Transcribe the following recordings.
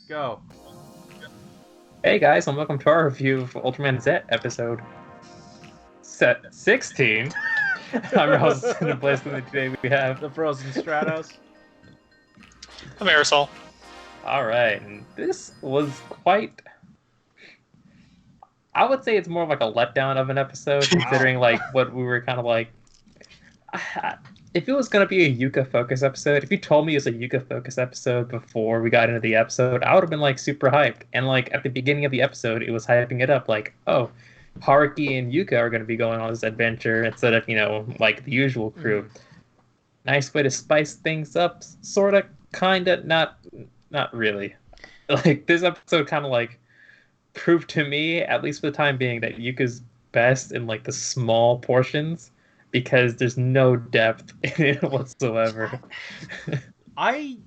Go. Hey guys, and welcome to our review of Ultraman Zett episode 16. I'm your host, Cinder Blaze, and today we have... The Frozen Stratos. I'm Aerosol. Alright, and this was quite... I would say it's more of like a letdown of an episode, considering like what we were kind of like... If it was going to be a Yuka focus episode, if you told me it was a Yuka focus episode before we got into the episode, I would have been like super hyped. And like at the beginning of the episode, it was hyping it up like, oh, Haruki and Yuka are going to be going on this adventure instead of, like the usual crew. Nice way to spice things up, sort of, kind of, not really. Like this episode kind of like proved to me, at least for the time being, that Yuka's best in like the small portions, because there's no depth in it whatsoever. I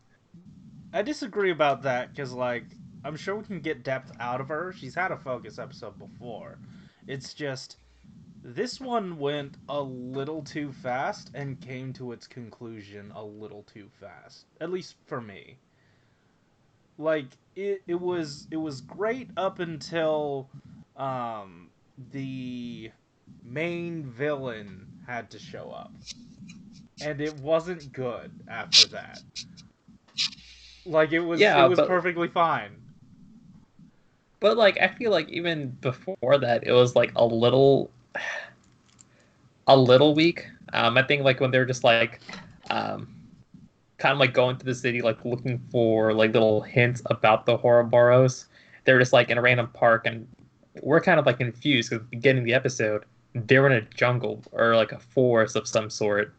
disagree about that, because, like, I'm sure we can get depth out of her. She's had a focus episode before. It's just, this one went a little too fast and came to its conclusion a little too fast. At least for me. Like, it was great up until the main villain had to show up, and it wasn't good after that. Like it was perfectly fine. But like I feel like even before that, it was like a little weak. I think like when they were just like kind of like going to the city, like looking for like little hints about the Ouroboros. They were just like in a random park, and we're kind of like confused because at the beginning of the episode, they were in a jungle or like a forest of some sort,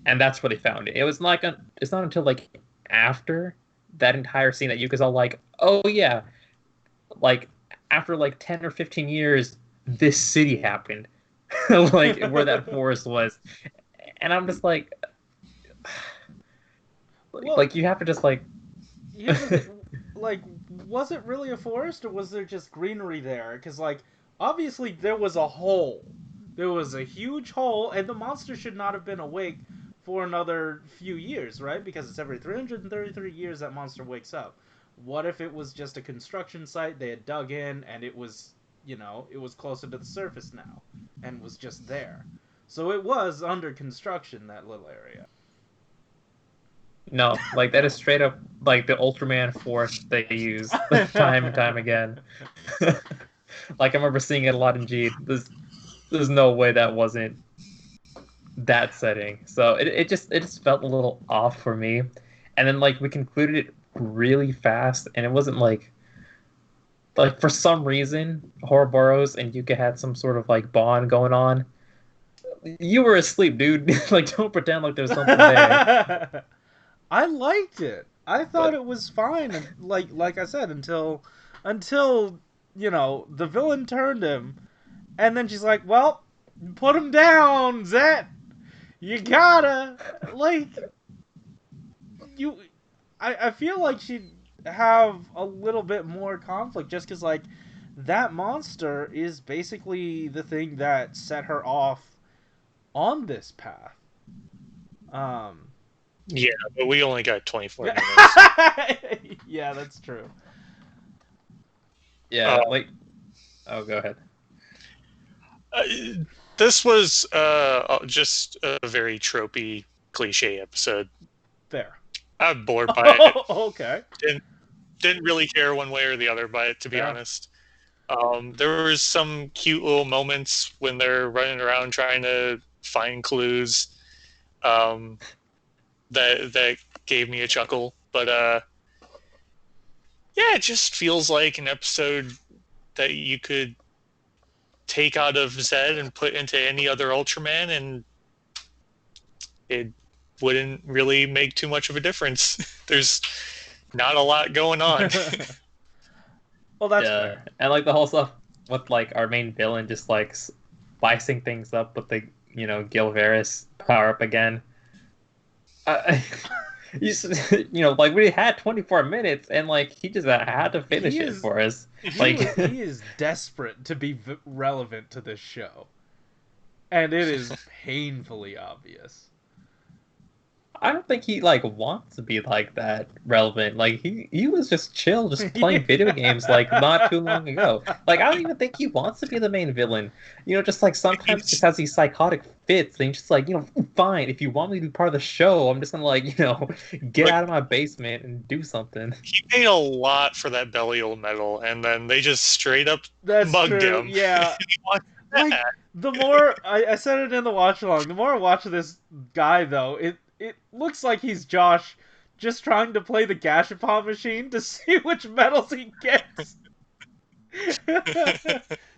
and that's where they found it. It was like it's not until like after that entire scene that Yuka's all like, oh yeah, like after like 10 or 15 years, this city happened, like where that forest was, and I'm just like, well, like you have to just like, like, was it really a forest, or was there just greenery there? Because like, obviously there was a hole. There was a huge hole, and the monster should not have been awake for another few years, right? Because it's every 333 years that monster wakes up. What if it was just a construction site, they had dug in, and it was, it was closer to the surface now, and was just there. So it was under construction, that little area. no, like that is straight up like the Ultraman force they use time and time again. Like I remember seeing it a lot in G. There's no way that wasn't that setting. So it just felt a little off for me. And then like we concluded it really fast, and it wasn't like for some reason Ouroboros and Yuka had some sort of like bond going on. You were asleep, dude. Like don't pretend like there's something there. I liked it. I thought it was fine, and like I said, until the villain turned him, and then she's like, "Well, put him down, Zett. You gotta like you." I feel like she'd have a little bit more conflict, just because like that monster is basically the thing that set her off on this path. Yeah, but we only got 24 minutes. Yeah, that's true. Yeah, like... Oh, go ahead. This was just a very tropey, cliche episode. Fair. I'm bored by it. Okay. Didn't really care one way or the other by it, to be honest. There was some cute little moments when they're running around trying to find clues. That gave me a chuckle, but yeah, it just feels like an episode that you could take out of Zed and put into any other Ultraman, and it wouldn't really make too much of a difference. There's not a lot going on. Well, that's fair. And like the whole stuff with like our main villain just like spicing things up with the Gilveris power up again. Like we had 24 minutes, and like he just had to finish it for us. He is desperate to be relevant to this show, and it is painfully obvious. I don't think he like wants to be like that relevant. Like he was just chill, just playing video games like not too long ago. Like I don't even think he wants to be the main villain. You know, just like sometimes just has these psychotic fits, and he's just like, you know, fine, if you want me to be part of the show, I'm just gonna like, you know, get out of my basement and do something. He paid a lot for that Belial medal, and then they just straight up That's mugged true. him. Yeah. He wants Like that. the more I said it in the watch along, the more I watch this guy though, it looks like he's Josh just trying to play the gashapon machine to see which medals he gets.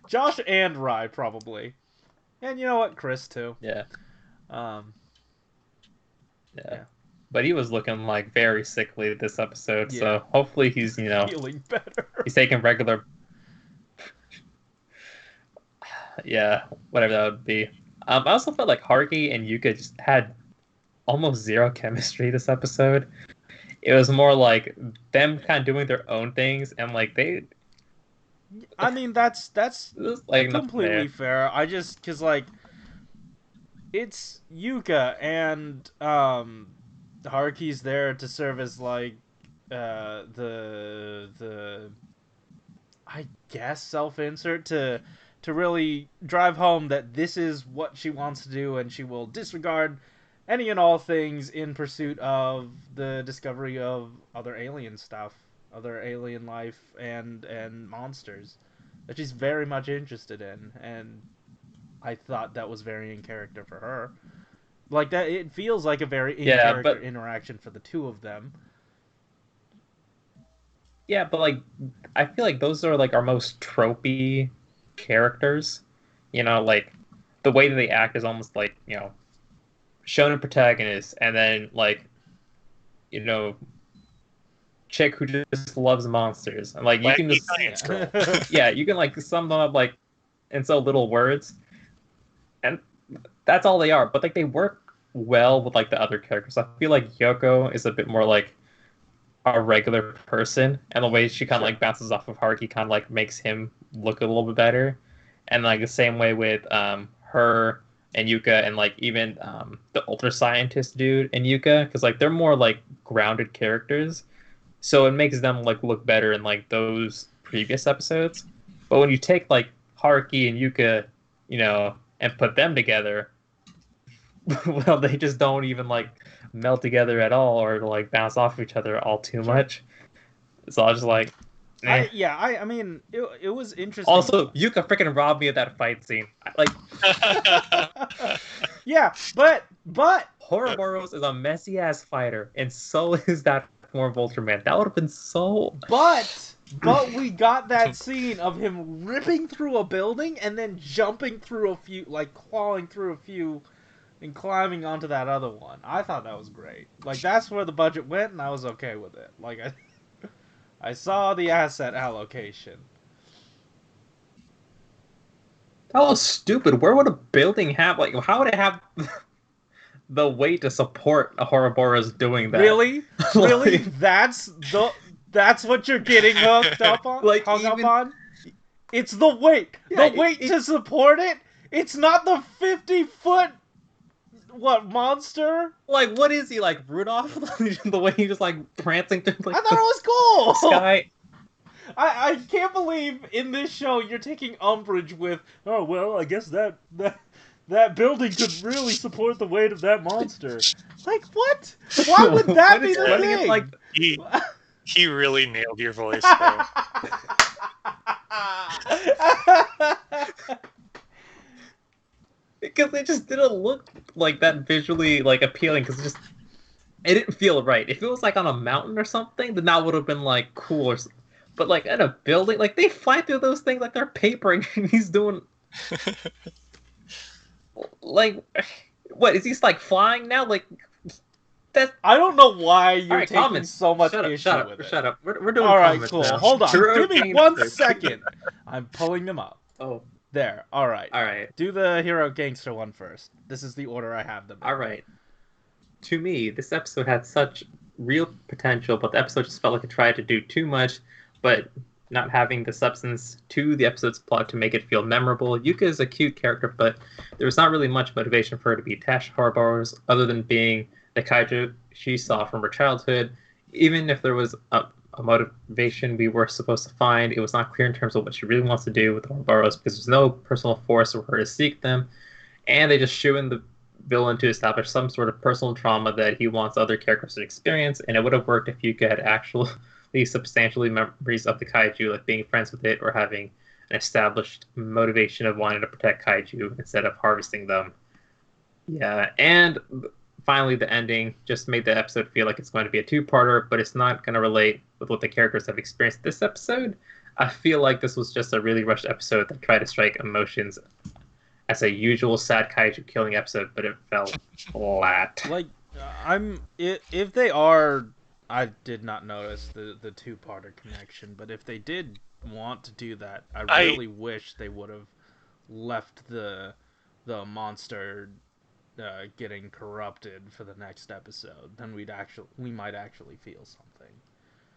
Josh and Rye probably. And you know what? Chris too. Yeah. Yeah. But he was looking like very sickly this episode, Yeah. so hopefully he's, you know, Feeling better. he's taking regular. Yeah, whatever that would be. I also felt like Haruki and Yuka just had almost zero chemistry this episode. It was more like them kind of doing their own things, and like they. I mean, that's It was like completely fair. I just because like it's Yuka and Haruki's there to serve as like the I guess self-insert to really drive home that this is what she wants to do, and she will disregard any and all things in pursuit of the discovery of other alien stuff, other alien life and monsters that she's very much interested in. And I thought that was very in character for her. Like that, it feels like a very in character interaction for the two of them. Yeah, but like I feel like those are like our most tropey characters. You know, like the way that they act is almost like, you know, shonen protagonist, and then like, you know, chick who just loves monsters, and like you can just yeah, you can like sum them up like in so little words, and that's all they are. But like they work well with like the other characters. I feel like Yoko is a bit more like a regular person, and the way she kind of like bounces off of Haruki kind of like makes him look a little bit better. And like the same way with her and Yuka, and like even the ultra scientist dude and Yuka, because like they're more like grounded characters, so it makes them like look better in like those previous episodes. But when you take like Haruki and Yuka, you know, and put them together, well, they just don't even like melt together at all, or like bounce off of each other all too much. So I was just like, eh. I mean, it was interesting. Also, Yuka freaking robbed me of that fight scene. Like, yeah, but Ouroboros is a messy ass fighter, and so is that form of Ultraman. That would have been so. But we got that scene of him ripping through a building and then jumping through a few, like clawing through a few, and climbing onto that other one. I thought that was great. Like that's where the budget went, and I was okay with it. Like I saw the asset allocation. That was stupid. Where would a building have, like, how would it have the weight to support a Ouroboros doing that? Really? Really? That's what you're getting hooked up on? Like, hung up on? It's the weight. Yeah, the weight to support it? It's not the 50-foot monster? Like, what is he, like, Rudolph? The way he just, like, prancing through, like, I thought it was cool! sky. I can't believe in this show you're taking umbrage with, oh, well, I guess that building could really support the weight of that monster. Like, what? Why would that be the thing? Like, he really nailed your voice, though. Because it just didn't look like that visually like appealing, because it didn't feel right. If it was like on a mountain or something, then that would have been like cool. But like at a building, like they fly through those things like they're papering, and he's doing like, what is he like flying now? Like that. I don't know why you're right, taking comments. so much issue with it. Shut up. We're doing all right, comments cool. now. Hold on. True. Give me 1 second. I'm pulling them up. Oh, There. All right. all right. Do the hero gangster one first. This is the order I have them in. All right. To me, this episode had such real potential, but the episode just felt like it tried to do too much, but not having the substance to the episode's plot to make it feel memorable. Yuka is a cute character, but there was not really much motivation for her to be attached to Ouroboros other than being the kaiju she saw from her childhood. Even if there was a motivation we were supposed to find, it was not clear in terms of what she really wants to do with the Ouroboros because there's no personal force for her to seek them, and they just shoe in the villain to establish some sort of personal trauma that he wants other characters to experience, and it would have worked if Yuka had actually substantially memories of the kaiju, like being friends with it or having an established motivation of wanting to protect kaiju instead of harvesting them. Yeah, and finally the ending just made the episode feel like it's going to be a two-parter, but it's not going to relate with what the characters have experienced this episode. I feel like this was just a really rushed episode that tried to strike emotions as a usual sad kaiju killing episode, but it fell flat. Like, if they are, I did not notice the two-parter connection, but if they did want to do that, I really wish they would have left the monster getting corrupted for the next episode. Then we might actually feel something.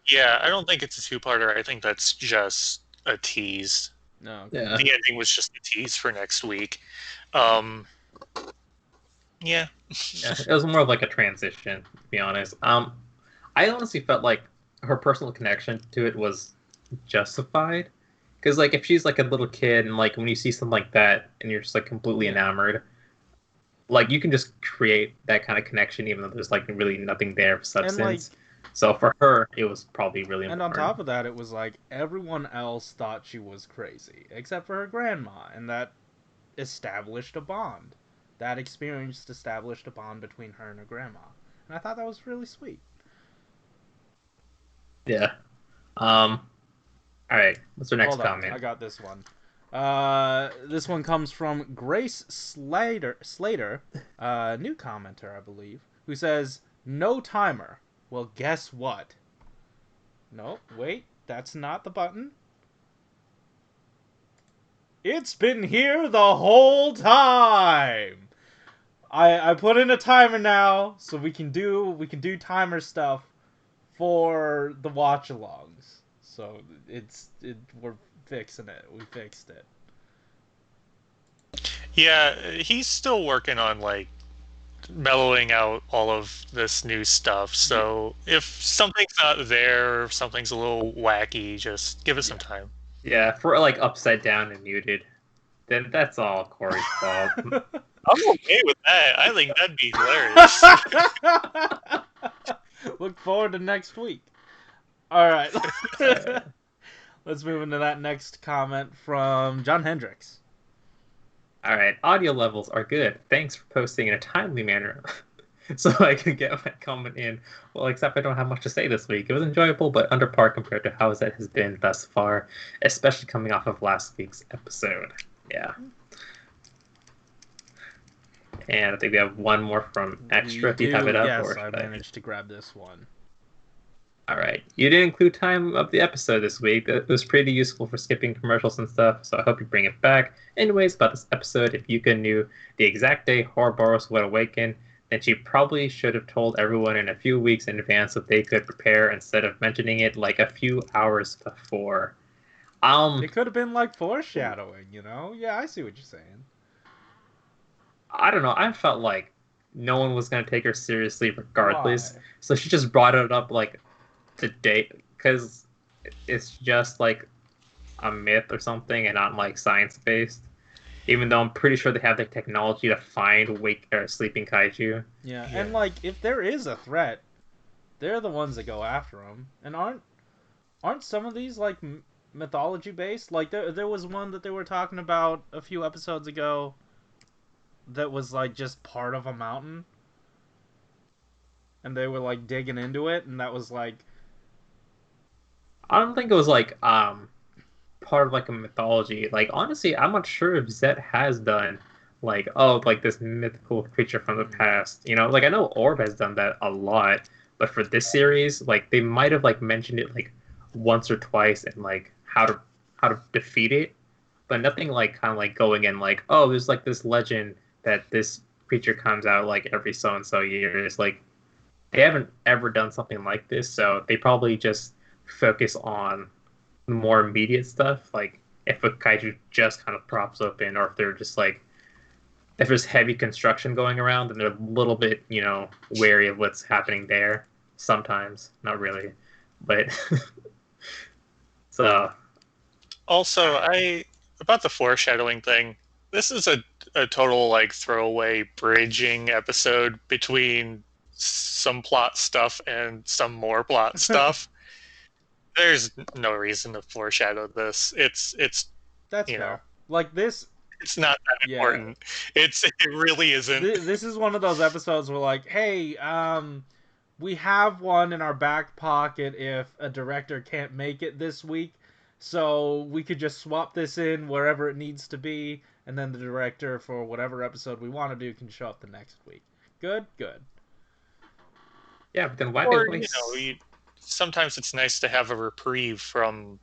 Yeah, I don't think it's a two-parter. I think that's just a tease. No. Okay. Yeah. The ending was just a tease for next week. Yeah. Yeah, it was more of like a transition, to be honest. I honestly felt like her personal connection to it was justified. Because, like, if she's like a little kid and, like, when you see something like that and you're just, like, completely enamored, like, you can just create that kind of connection even though there's, like, really nothing there for substance. So for her, it was probably really important. And on top of that, it was like everyone else thought she was crazy, except for her grandma, and that established a bond. That experience established a bond between her and her grandma. And I thought that was really sweet. Yeah. Alright, what's our next comment? I got this one. This one comes from Grace Slater, new commenter, I believe, who says, "No timer." Well, guess what? No, wait, that's not the button. It's been here the whole time. I put in a timer now, so we can do timer stuff for the watch-alongs. So we're fixing it. We fixed it. Yeah, he's still working on like mellowing out all of this new stuff. So if something's not there, or if something's a little wacky, just give it some time. Yeah, if we're like upside down and muted, then that's all Corey's fault. I'm okay with that. I think that'd be hilarious. Look forward to next week. All right. Let's move into that next comment from John Hendricks. All right, audio levels are good. Thanks for posting in a timely manner so I can get my comment in. Well, except I don't have much to say this week. It was enjoyable, but under par compared to how Zett has been thus far, especially coming off of last week's episode. Yeah. And I think we have one more from Extra. If you have it up, yes, or I managed to grab this one. All right. You didn't include time of the episode this week. It was pretty useful for skipping commercials and stuff, so I hope you bring it back. Anyways, about this episode, if Yuka knew the exact day Ouroboros would awaken, then she probably should have told everyone in a few weeks in advance so they could prepare instead of mentioning it like a few hours before. It could have been like foreshadowing, you know? Yeah, I see what you're saying. I don't know. I felt like no one was going to take her seriously regardless. Why? So she just brought it up like today because it's just like a myth or something and not like science based. Even though I'm pretty sure they have the technology to find awake or sleeping kaiju. Yeah, and like if there is a threat, they're the ones that go after them. And aren't some of these like mythology based? Like there was one that they were talking about a few episodes ago that was like just part of a mountain. And they were like digging into it, and that was like, I don't think it was like part of like a mythology. Like honestly, I'm not sure if Zett has done like like this mythical creature from the past. You know, like I know Orb has done that a lot, but for this series, like they might have like mentioned it like once or twice and like how to defeat it, but nothing like kind of like going in like, oh, there's like this legend that this creature comes out like every so and so years. Like they haven't ever done something like this, so they probably just focus on more immediate stuff, like if a kaiju just kind of props open, or if they're just like if there's heavy construction going around, then they're a little bit, wary of what's happening there. Sometimes, not really, but so. Also, about the foreshadowing thing. This is a total like throwaway bridging episode between some plot stuff and some more plot stuff. There's no reason to foreshadow this. It's That's fair. Like this. It's not that important. It really isn't. This is one of those episodes where like, hey, we have one in our back pocket if a director can't make it this week, so we could just swap this in wherever it needs to be, and then the director for whatever episode we want to do can show up the next week. Good. Yeah, but then why sometimes it's nice to have a reprieve from,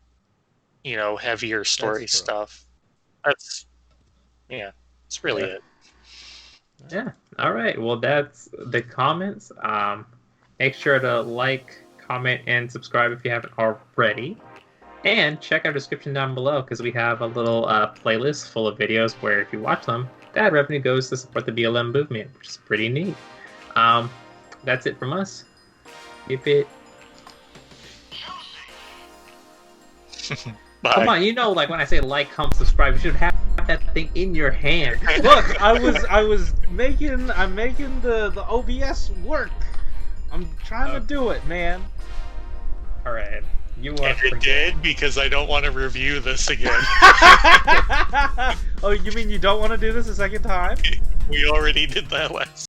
heavier story stuff. That's really it. Yeah. All right. Well, that's the comments. Make sure to like, comment, and subscribe if you haven't already. And check our description down below because we have a little playlist full of videos where if you watch them, that revenue goes to support the BLM movement, which is pretty neat. That's it from us. Keep it. Bye. Come on, like when I say like, comment, subscribe, you should have that thing in your hand. Look, I'm making the OBS work. I'm trying to do it, man. All right. You are. And it did because I don't want to review this again. Oh, you mean you don't want to do this a second time? We already did that last